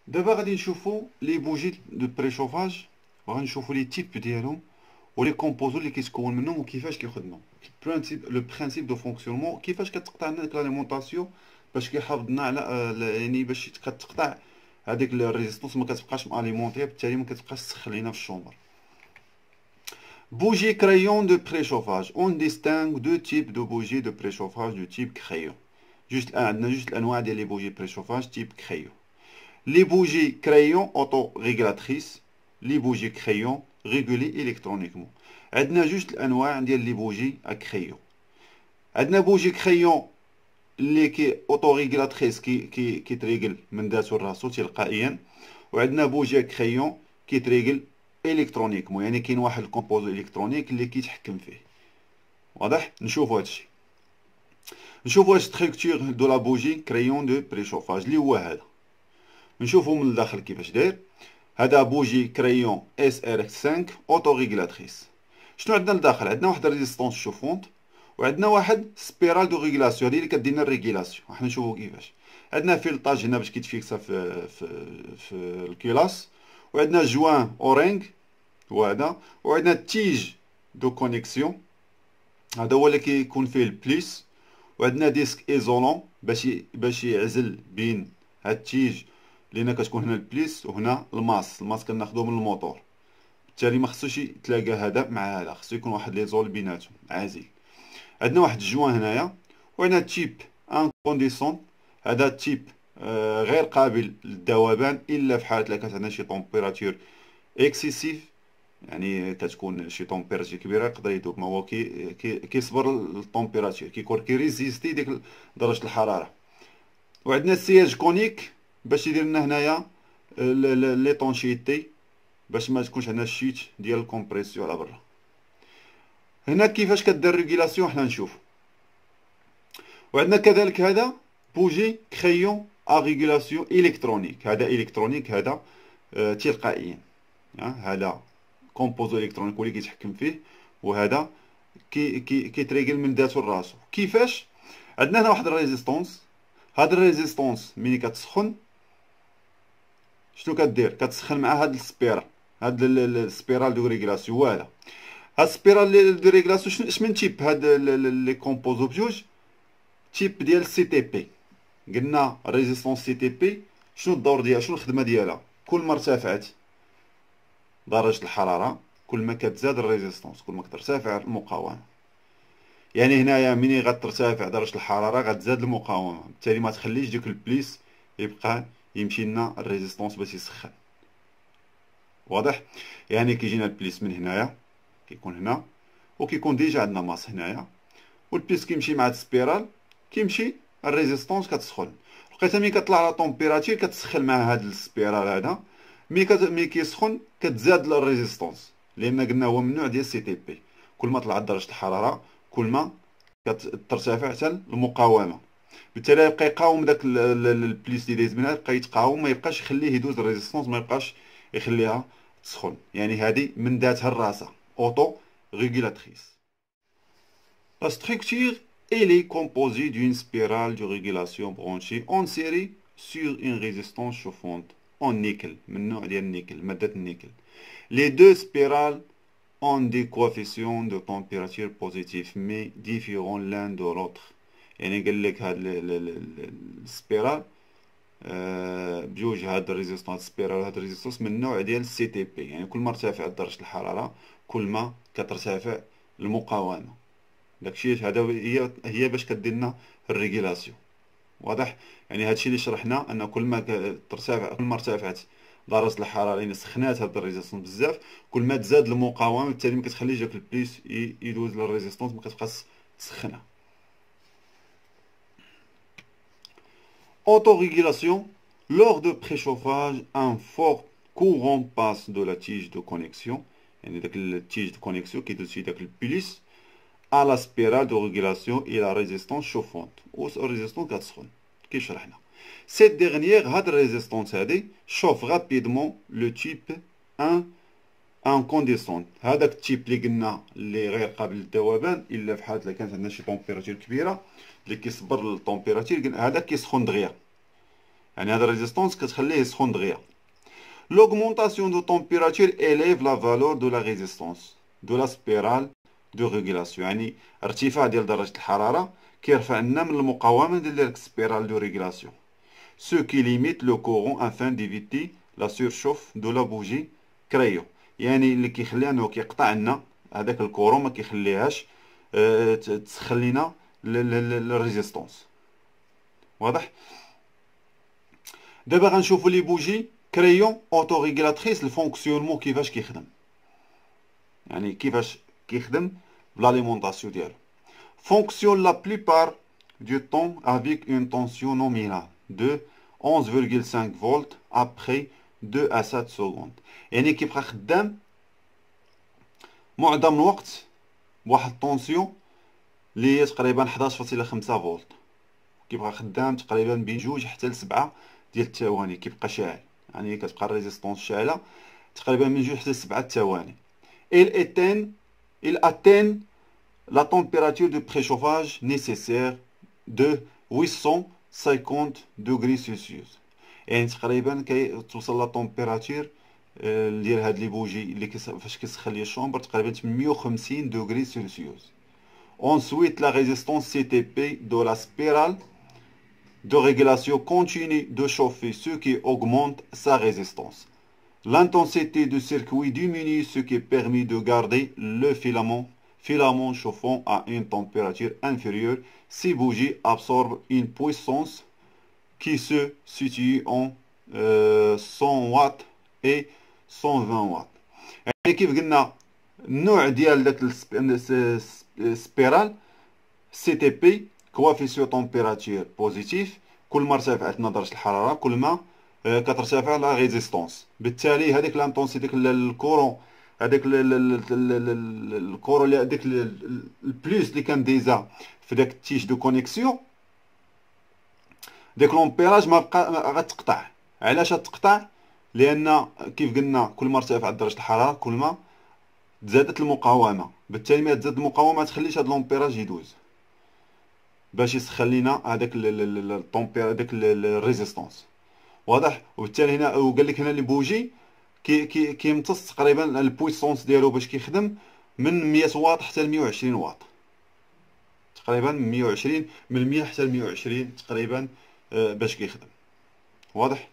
دابا غادي نشوفو لي بوجي دو بريشوفاج، وغنشوفو لي تيب ديالهم ولي كومبوزون اللي كيتكون منهم وكيفاش كيخدموا. لو برانسيپ دو فونكسيونمون، كيفاش كتقطع لنا ديك لاليمونطاسيون باش كيحافظنا على يعني باش كتقطع هذيك الريزيستونس ما كتبقاش ماليمونطيه، بالتالي ما كتبقاش تسخن لينا في الشومبر. Bougie crayon de préchauffage. On distingue deux types de bougies de préchauffage du type crayon. Juste l'anwa des bougies préchauffage type crayon. Les bougies crayon auto-régulatrices, les bougies crayon régulées électroniquement. عندنا جوج الانواع ديال لي بوجي ا كريون. عندنا بوجي كريون اللي كي اوتو ريغولاتريس كيتريغل من ذاته لراسو تلقائيا، وعندنا بوجي كريون كيتريغل الكترونيكمون، يعني كاين واحد الكومبوزو الكترونيك اللي كيتحكم فيه. واضح؟ نشوفوا هادشي، نشوفوا واش ستركتور دو لا بوجي كريون دو بريشوفاج اللي هو هذا. نشوفوا من الداخل كيفاش داير. هذا بوجي كريون اس ار 5 اوتو ريغولاتريس. شنو عندنا لداخل؟ عندنا واحد ريزيستونس شوفونت، وعندنا واحد سبيرال دو ريغولاسيون، هذه اللي كدير لنا الريغولاسيون. راح نشوفوا كيفاش. عندنا فيلطاج هنا باش كيتفيكسا في الكيلاس، وعندنا جوان اورينغ هو هذا، وعندنا تيج دو كونيكسيون هذا هو اللي كيكون فيه البليس، وعندنا ديسك ايزولون باش يعزل بين هاد التيج لينا كتكون هنا البليس وهنا الماس كناخدوه من الموتور، بالتالي ما خصوش يتلاقى هذا مع هذا، خصو يكون واحد ليزول بيناتهم عازل. عندنا واحد الجوان هنايا، وعندنا تيب انكونديسون. هذا التيب غير قابل للذوبان الا في حاله لا كانت عندنا شي طومبيراتور اكسيسيف، يعني كتكون شي طومبيراتور كبيره يقدر يذوب. ما هو كيصبر الطومبيراتور، كيكون كيريزيستي ديك درجه الحراره. وعندنا السياج كونيك باش يدير لنا هنايا ليطونشيتي، باش ما تكونش عندنا الشيت ديال الكومبريسيون على برا. هنا كيفاش كدير ريغولاسيون حنا نشوف. وعندنا كذلك هذا بوجي كريون ا ريغولاسيون الكترونيك. هذا الكترونيك، هذا تلقائيا. هذا كومبوزو الكترونيك هو اللي كيتحكم فيه، وهذا كيتريغل من ذاته لراسو. كيفاش؟ عندنا هنا واحد الريزيستونس. هاد الريزيستونس ملي كتسخن شنو كدير؟ كتسخن مع هاد السبيرال، هاد السبيرال دو ريغولاسيون. هو هذا. هاد السبيرال دو ريغولاسيون اش من تيب؟ هاد لي كومبوزو بجوج تيب ديال سي تي بي. قلنا ريزيستونس سي تي بي شنو الدور ديالها، شنو الخدمه ديالها؟ كل ما ارتفعت درجه الحراره كل ما كتزاد الريزيستونس، كل ما كترتفع المقاومه. يعني هنايا ملي غترتفع درجه الحراره غتزاد المقاومه، بالتالي ما تخليش ديك البليس يبقى يمشي لنا الريزيستونس باش يسخن. واضح؟ يعني كيجينا البليس من هنايا، كيكون هنا وكيكون ديجا عندنا ماس هنايا، والبليس كيمشي مع السبيرال كيمشي الريزيستونس كتسخن. لقيتها ملي كطلع على طومبيراتير كتسخن مع هاد السبيرال هذا، ملي كيسخن كتزاد الريزيستونس، لان قلنا هو من نوع ديال سي تي بي. كل ما طلعت درجه الحراره كل ما كترتفع حتى المقاومه، بالتالي يبقى يقاوم داك البليس اللي دايز منها، يبقى يتقاوم، ما يبقاش يخليه يدوز الريزيستونس، ما يبقاش يخليها تسخن. يعني هذه من ذاتها الراسه اوتو ريغولاتريس. La structure, elle est composée d'une spirale de régulation branchée en série sur une résistance chauffante en nickel, من نوع ديال النيكل، مادة النيكل. Les deux spirales ont des coefficients de température positifs mais différents l'un de l'autre. يعني قال لك هاد السبيرال بجوج، هاد الريزيستونس سبيرال هاد الريزيستونس من نوع ديال السي تي بي، يعني كل ما ارتفعت درجة الحرارة كل ما كترتفع المقاومة. داكشي هذا هي باش كدير لنا الريغولاسيون. واضح؟ يعني هادشي اللي شرحنا، ان كل ما ترتفع، كل ما ارتفعت درجة الحرارة يعني سخنات هاد الريزيستونس بزاف، كل ما تزاد المقاومة، بالتالي ما كتخليش داك البليس يدوز للريزيستونس، ما كتبقاش تسخنها. Autorégulation. Lors de préchauffage, un fort courant passe de la tige de connexion, يعني داك التيج de connexion كيدوز فيه داك البليس، à la spirale de régulation et la résistance chauffante ou résistance كتسخن كيف شرحنا. Cette dernière هاد الريزيستونس هادي chauffe rapidement le type 1 incandescent. هذاك التيب اللي قلنا اللي غير قابل للذوبان الا في حاله كانت عندنا شي طومبيراتور كبيره اللي كيصبر للطومبيراتور، هذا كيسخن دغيا. يعني هاد الريزيستونس كتخليه يسخن دغيا. L'augmentation de température élève la valeur de la résistance de la spirale de régulation. يعني ارتفاع ديال درجة الحرارة كيرفع لنا من المقاومة ديال ديك السبيرال دو ريغولاسيون. Ce qui limite le courant afin d'éviter la surchauffe de la bougie crayon. يعني اللي كيخلي انه كيقطع لنا هذاك الكورون، ما كيخليهاش تسخن لينا الريزيستونس. واضح؟ دابا غنشوفوا لي بوجي كريون اوتو ريغولاتريس الفونكسيونمون كيفاش كيخدم، يعني كيفاش كيخدم بلاليمونطاسيون ديالو. Fonctionne la plupart du temps avec une tension nominale de 11,5 volts après 2 à 7 secondes. يعني كيبقى خدام معظم الوقت بواحد الطونسيون اللي هي تقريبا 11.5 فولت. كيبقى خدام تقريبا بين 2 حتى ل 7 ديال الثواني كيبقى شاعل، يعني كتبقى الريزيستونس شاعله تقريبا من 2 حتى ل 7 ثواني. Il atteint la température de préchauffage nécessaire de 850 degrés Celsius. يعني تقريبا كتوصل لا طومبيراتور ديال هاد لي بوجي اللي فاش كيسخن لي الشومبر تقريبا 850 degrés Celsius. Ensuite, la résistance CTP de la spirale de régulation continue de chauffer, ce qui augmente sa résistance. L'intensité du circuit diminue, ce qui permet de garder le filament chauffant à une température inférieure. Ces bougies absorbent une puissance qui se situe en 100 watts et 120 watts. يعني كيف قلنا النوع ديال داك السبيرال سي تي بي كوافيسيون تمبيراتور بوزيتيف، كل ما ارتفعت لنا درجه الحراره كل ما كترتفع لا ريزيستونس. بالتالي هذيك لانطونسي ديك الكورون هذاك الكورون اللي هذاك البلوس اللي كان ديزا في داك التيش دو كونيكسيون داك لومبيراج ما بقى غتقطع. علاش غتقطع؟ لان كيف قلنا كل ما ارتفعت درجه الحراره كل ما تزادت المقاومه، بالتالي ما تزاد المقاومه ما تخليش هاد لومبيراج يدوز باش يسخن لينا هذاك الطومبير هذاك الريزيستونس. واضح؟ وبالتالي هنا وقال لك هنا لي بوجي كيمتص تقريبا البويسونس ديالو باش كيخدم من 100 واط حتى ل 120 واط، تقريبا من 120 من 100 حتى ل 120 تقريبا باش كيخدم. واضح؟